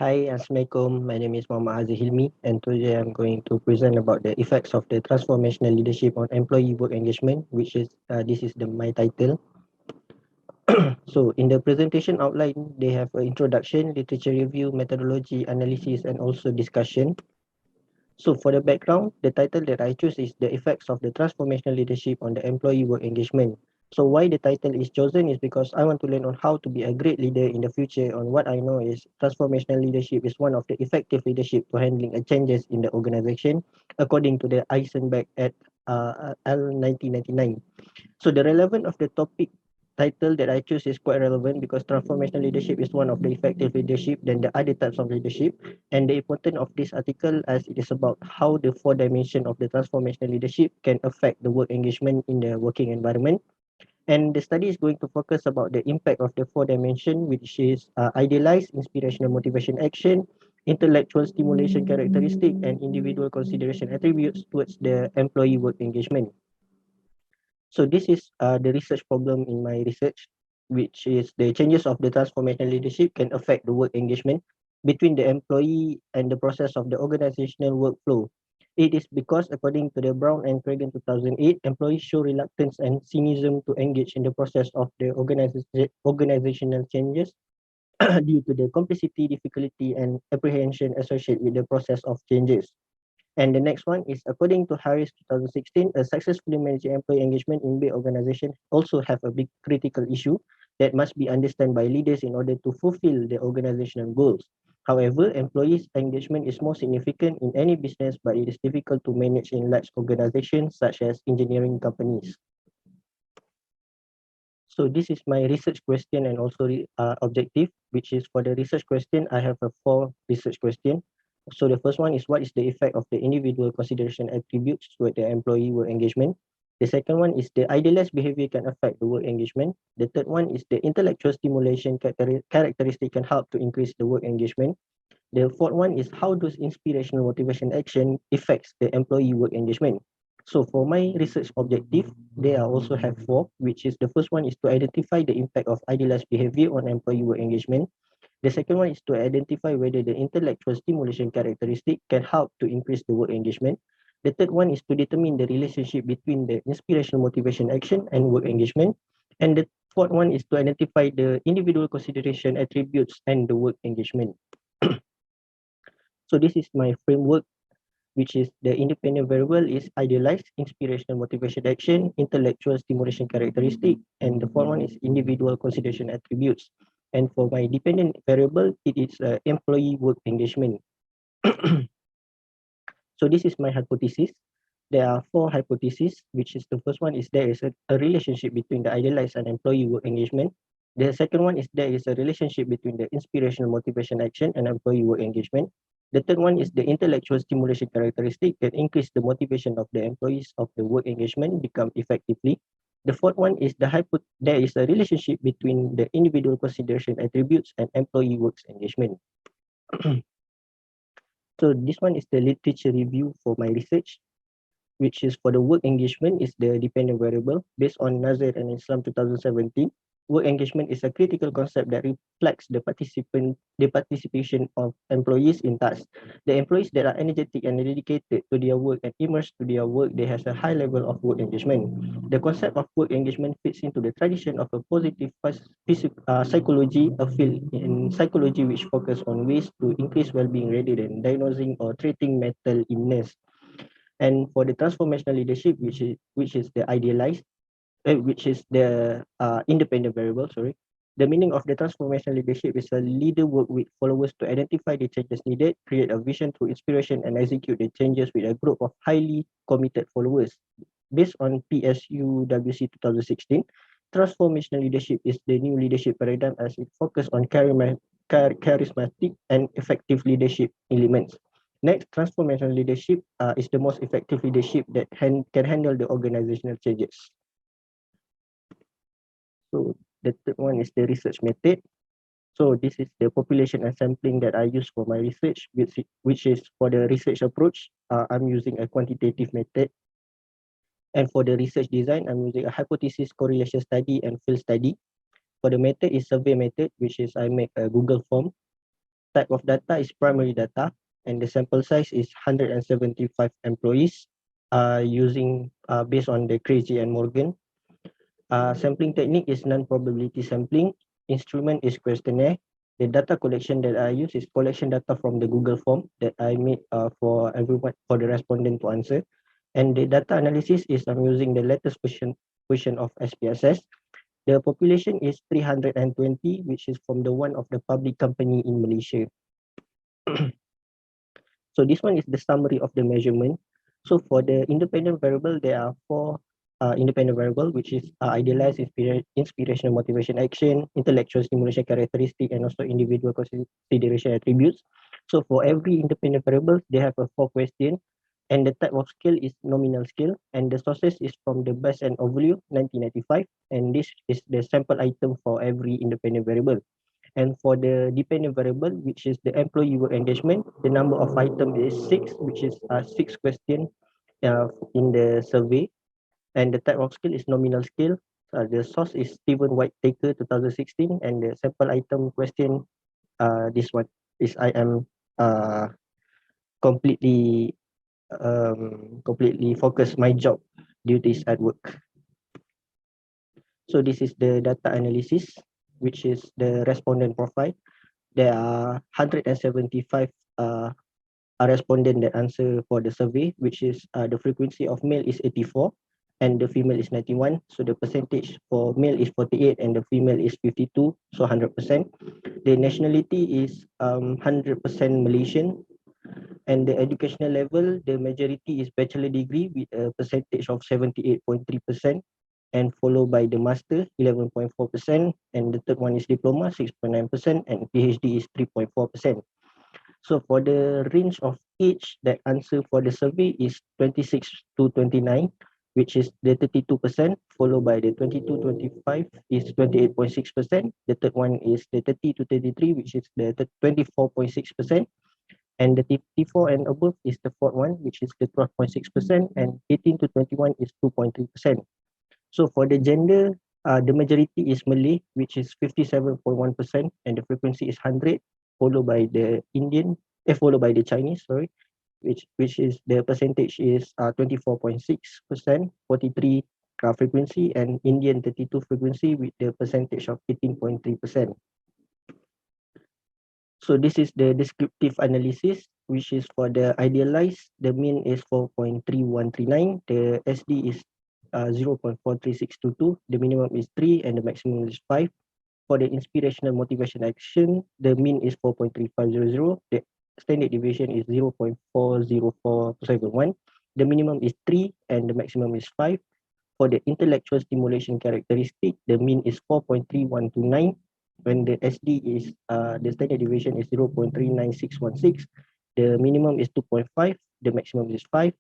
Hi, Assalamualaikum. My name is Muhamad Hilmi, and today I'm going to present about the effects of the transformational leadership on employee work engagement, which is this is my title. So, in the presentation outline, they have an introduction, literature review, methodology, analysis, and also discussion. So, for the background, the title that I choose is the effects of the transformational leadership on the employee work engagement. So, why the title is chosen is because I want to learn on how to be a great leader in the future. On what I know is transformational leadership is one of the effective leadership to handling a changes in the organization, according to the Eisenberg at L 1999. So the relevance of the topic title that I choose is quite relevant because transformational leadership is one of the effective leadership than the other types of leadership. And the importance of this article as it is about how the four dimension of the transformational leadership can affect the work engagement in the working environment. And the study is going to focus about the impact of the four dimension, which is idealized, inspirational motivation action, intellectual stimulation characteristic, and individual consideration attributes towards the employee work engagement. So this is the research problem in my research, which is the changes of the transformational leadership can affect the work engagement between the employee and the process of the organizational workflow. It is because, according to the Brown and Cragen 2008, employees show reluctance and cynicism to engage in the process of the organizational changes due to the complexity, difficulty, and apprehension associated with the process of changes. And the next one is according to Harris 2016, a successfully managing employee engagement in big organization also have a big critical issue that must be understood by leaders in order to fulfill the organizational goals. However, employees engagement is more significant in any business, but it is difficult to manage in large organizations such as engineering companies. So this is my research question and also objective, which is for the research question, I have a four research question. So the first one is what is the effect of the individual consideration attributes toward the employee work engagement? The second one is the idealized behavior can affect the work engagement. The third one is the intellectual stimulation characteristic can help to increase the work engagement. The fourth one is how does inspirational motivation action affects the employee work engagement. So for my research objective, they are also have four, which is the first one is to identify the impact of idealized behavior on employee work engagement. The second one is to identify whether the intellectual stimulation characteristic can help to increase the work engagement. The third one is to determine the relationship between the inspirational motivation action and work engagement. And the fourth one is to identify the individual consideration attributes and the work engagement. So this is my framework, which is the independent variable is idealized, inspirational motivation action, intellectual stimulation characteristic, and the fourth one is individual consideration attributes. And for my dependent variable, it is employee work engagement. So this is my hypothesis. There are four hypotheses, which is the first one is there is a relationship between the idealized and employee work engagement. The second one is there is a relationship between the inspirational motivation action and employee work engagement. The third one is the intellectual stimulation characteristic that increase the motivation of the employees of the work engagement become effectively. The fourth one is there is a relationship between the individual consideration attributes and employee works engagement. So this one is the literature review for my research, which is for the work engagement is the dependent variable based on Nazir and Islam 2017. Work engagement is a critical concept that reflects the participation of employees in tasks. The employees that are energetic and dedicated to their work and immersed to their work, they have a high level of work engagement. The concept of work engagement fits into the tradition of a positive psychology, a field in psychology which focus on ways to increase well-being rather than diagnosing or treating mental illness. And for the transformational leadership, which is the idealized, which is the independent variable, sorry. The meaning of the transformational leadership is a leader work with followers to identify the changes needed, create a vision through inspiration, and execute the changes with a group of highly committed followers. Based on PSUWC 2016, transformational leadership is the new leadership paradigm as it focuses on charismatic and effective leadership elements. Next, transformational leadership is the most effective leadership that can handle the organizational changes. So the third one is the research method. So this is the population and sampling that I use for my research, which is for the research approach, I'm using a quantitative method. And for the research design, I'm using a hypothesis correlation study and field study. For the method is survey method, which is I make a Google form. type of data is primary data, and the sample size is 175 employees using based on the Crazy and Morgan. Sampling technique is non-probability sampling. Instrument is questionnaire. The data collection that I use is collection data from the Google form that I made for everyone, for the respondent to answer. And the data analysis is I'm using the latest version of SPSS. The population is 320, which is from the one of the public company in Malaysia. So this one is the summary of the measurement. So for the independent variable, there are four independent variable, which is idealized inspirational motivation action, intellectual stimulation characteristic, and also individual consideration attributes. So for every independent variable, they have a 4 question, and the type of scale is nominal scale, and the sources is from the Best and Overview 1995, and this is the sample item for every independent variable. And for the dependent variable, which is the employee work engagement, the number of item is 6, which is 6 question in the survey. And the type of scale is nominal scale. The source is Stephen Whitaker 2016, and the sample item question, this one is I am completely completely focused my job duties at work. So this is the data analysis, which is the respondent profile. There are 175 respondent that answer for the survey, which is the frequency of male is 84 and the female is 91. So the percentage for male is 48 and the female is 52, so 100%. The nationality is 100% Malaysian, and the educational level, the majority is bachelor degree with a percentage of 78.3%, and followed by the master 11.4%, and the third one is diploma 6.9%, and PhD is 3.4%. So for the range of age that answer for the survey is 26 to 29, which is the 32%, followed by the 22-25 is 28.6%. The third one is the 30 to 33, which is the 24.6%. And the 54 and above is the fourth one, which is the 12.6%, and 18 to 21 is 2.3%. So for the gender, the majority is Malay, which is 57.1%, and the frequency is 100, followed by the followed by the Chinese, sorry, which is the percentage is 24.6%, 43 frequency, and Indian 32 frequency with the percentage of 18.3%. So this is the descriptive analysis, which is for the idealized, the mean is 4.3139, the SD is 0.43622, the minimum is 3 and the maximum is 5. For the inspirational motivation action, the mean is 4.3500, the standard deviation is 0.40471, the minimum is 3 and the maximum is 5. For the intellectual stimulation characteristic, the mean is 4.3129, when the SD is the standard deviation is 0.39616, the minimum is 2.5, the maximum is 5.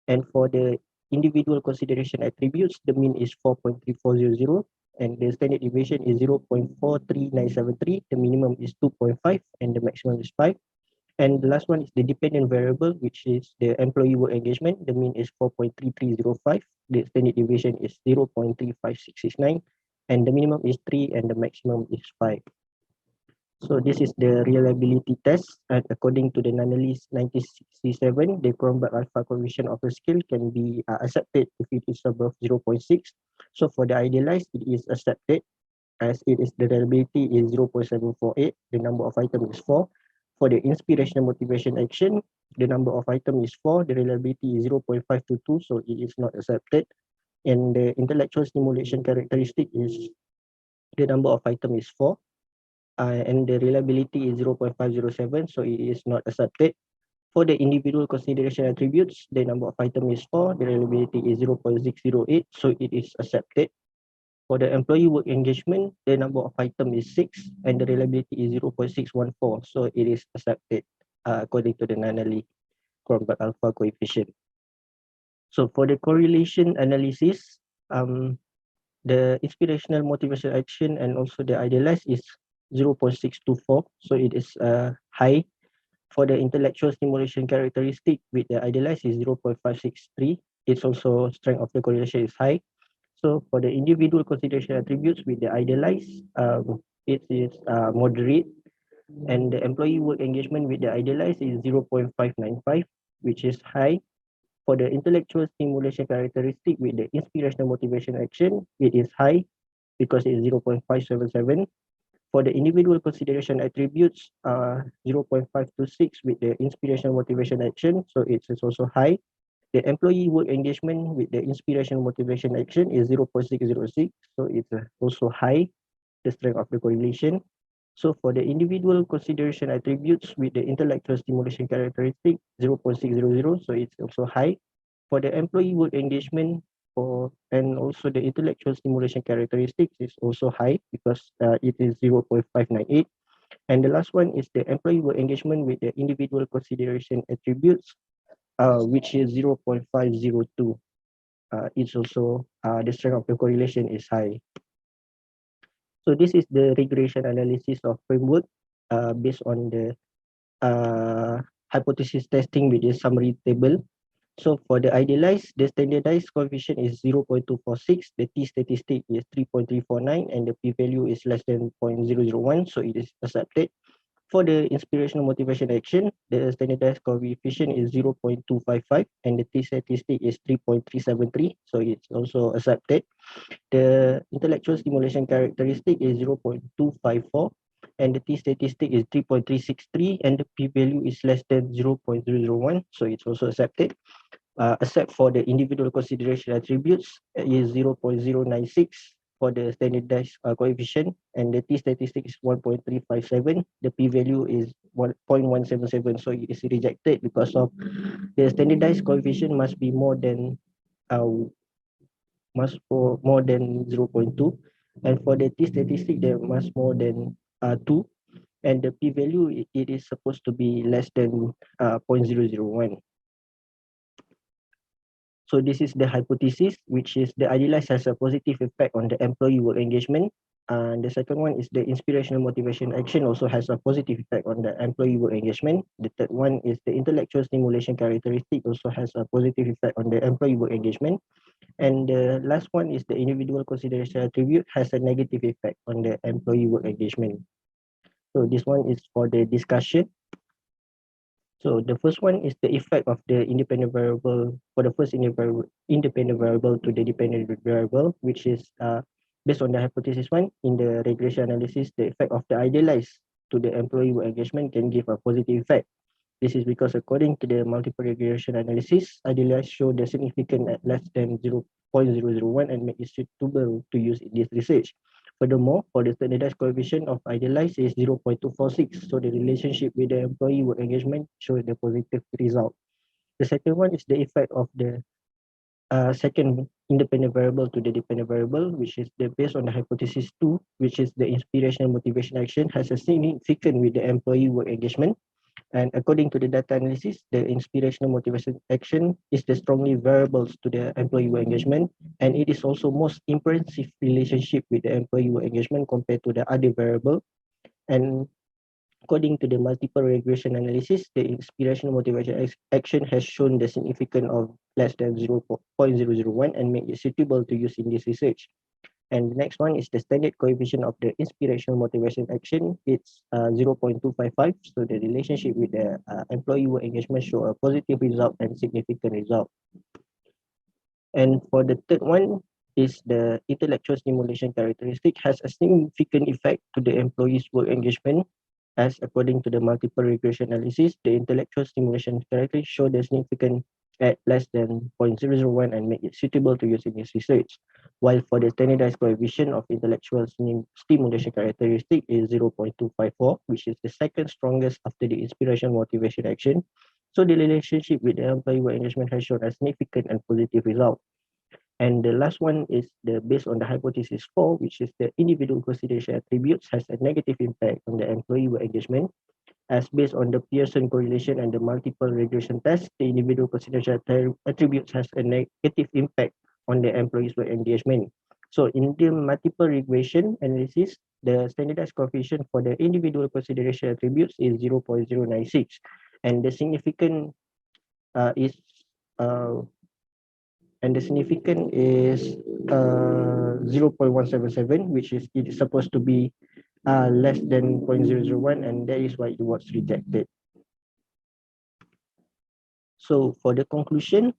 And for the individual consideration attributes, the mean is 4.3400 and the standard deviation is 0.43973, the minimum is 2.5 and the maximum is 5. And the last one is the dependent variable, which is the employee work engagement. The mean is 4.3305. The standard deviation is 0.35669. And the minimum is 3 and the maximum is 5. So this is the reliability test. And according to the Nunley's 1967, the Cronbach alpha coefficient of a scale can be accepted if it is above 0.6. So for the idealized, it is accepted as it is the reliability is 0.748. The number of items is 4. For the inspirational motivation action, the number of items is 4. The reliability is 0.522, so it is not accepted. And the intellectual stimulation characteristic is the number of items is 4. And the reliability is 0.507, so it is not accepted. For the individual consideration attributes, the number of items is 4. The reliability is 0.608, so it is accepted. For the employee work engagement, the number of items is 6 and the reliability is 0.614. So it is accepted according to the Nunley Cronbach alpha coefficient. So for the correlation analysis, the inspirational motivational action and also the idealized is 0.624. So it is high. For the intellectual stimulation characteristic with the idealized is 0.563. It's also strength of the correlation is high. So for the individual consideration attributes with the idealized, it is moderate. And the employee work engagement with the idealized is 0.595, which is high. For the intellectual stimulation characteristic with the inspirational motivation action, it is high because it is 0.577. For the individual consideration attributes, 0.526 with the inspirational motivation action, so it is also high. The employee work engagement with the inspirational motivation action is 0.606, so it's also high, the strength of the correlation. So for the individual consideration attributes with the intellectual stimulation characteristic, 0.600, so it's also high. For the employee work engagement for and also the intellectual stimulation characteristics is also high because it is 0.598. And the last one is the employee work engagement with the individual consideration attributes, which is 0.502. It's also the strength of the correlation is high. So this is the regression analysis of framework based on the hypothesis testing with the summary table. So for the idealized, the standardized coefficient is 0.246, the t statistic is 3.349, and the p-value is less than 0.001, so it is accepted. For the inspirational motivation action, the standardized coefficient is 0.255, and the t statistic is 3.373, so it's also accepted. The intellectual stimulation characteristic is 0.254, and the t statistic is 3.363, and the p-value is less than 0.001, so it's also accepted. Except for the individual consideration attributes is 0.096 for the standardized coefficient, and the t statistic is 1.357. The p-value is 1.177, so it is rejected because of the standardized coefficient must be more than uh, more than 0.2, and for the t statistic there must more than 2, and the p-value it is supposed to be less than 0.001. So this is the hypothesis, which is the idealized has a positive effect on the employee work engagement. And the second one is the inspirational motivation action also has a positive effect on the employee work engagement. The third one is the intellectual stimulation characteristic also has a positive effect on the employee work engagement. And the last one is the individual consideration attribute has a negative effect on the employee work engagement. So this one is for the discussion. So the first one is the effect of the independent variable for the first independent variable to the dependent variable, which is based on the hypothesis one. In the regression analysis, the effect of the idealized to the employee work engagement can give a positive effect. This is because according to the multiple regression analysis, idealized show the significant at less than 0.001 and make it suitable to use in this research. Furthermore, for the standardized coefficient of idealized is 0.246, so the relationship with the employee work engagement shows the positive result. The second one is the effect of the second independent variable to the dependent variable, which is the based on the hypothesis 2, which is the inspirational motivation action has a significant with the employee work engagement. And according to the data analysis, the inspirational motivation action is the strongly variables to the employee work engagement, and it is also most impressive relationship with the employee work engagement compared to the other variable. And according to the multiple regression analysis, the inspirational motivation action has shown the significance of less than 0.001 and make it suitable to use in this research. And the next one is the standard coefficient of the inspirational motivation action. It's 0.255. So the relationship with the employee work engagement show a positive result and significant result. And for the third one is the intellectual stimulation characteristic has a significant effect to the employee's work engagement. As according to the multiple regression analysis, the intellectual stimulation characteristic show the significant at less than 0.001 and make it suitable to use in this research. While for the standardized coefficient of intellectual stimulation characteristic is 0.254, which is the second strongest after the inspiration motivation action. So the relationship with the employee work engagement has shown a significant and positive result. And the last one is the based on the hypothesis 4, which is the individual consideration attributes has a negative impact on the employee work engagement. As based on the Pearson correlation and the multiple regression test, the individual consideration attributes has a negative impact on the employee's work engagement. So in the multiple regression analysis, the standardized coefficient for the individual consideration attributes is 0.096, and the significant is uh, and the significant is 0.177, which is it is supposed to be less than 0.001, and that is why it was rejected. So for the conclusion,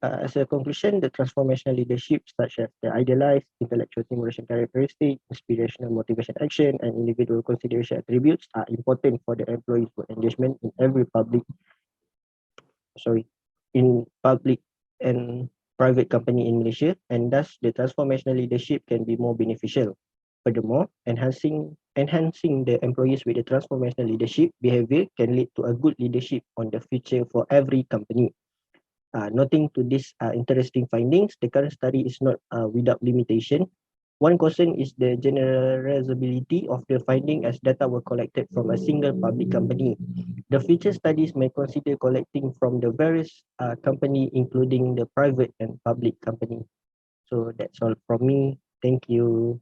as a conclusion, the transformational leadership, such as the idealized intellectual stimulation characteristic, inspirational motivation action, and individual consideration attributes, are important for the employees' work engagement in every in public and private company in Malaysia, and thus the transformational leadership can be more beneficial. Furthermore, enhancing the employees with the transformational leadership behavior can lead to a good leadership on the future for every company. Noting to these interesting findings, the current study is not without limitation. One concern is the generalizability of the finding as data were collected from a single public company. The future studies may consider collecting from the various company, including the private and public company. So that's all from me. Thank you.